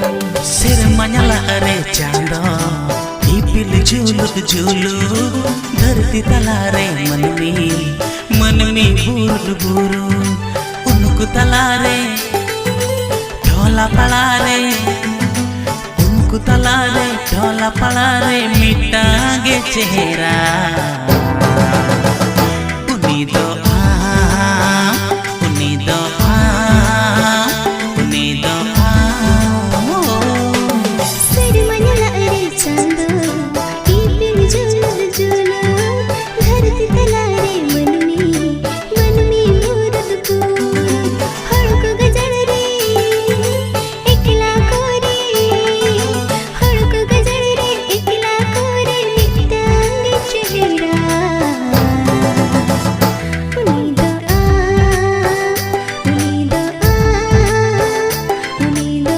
सिर मഞ്ഞला रे चांदो इपिल झूलुक झूलू धरती तलारे मन में बूरु बूरु उनको तलारे ढोला पलारे उनको तलारे ढोला पलारे मिटागे चेहरा उन्हीं दो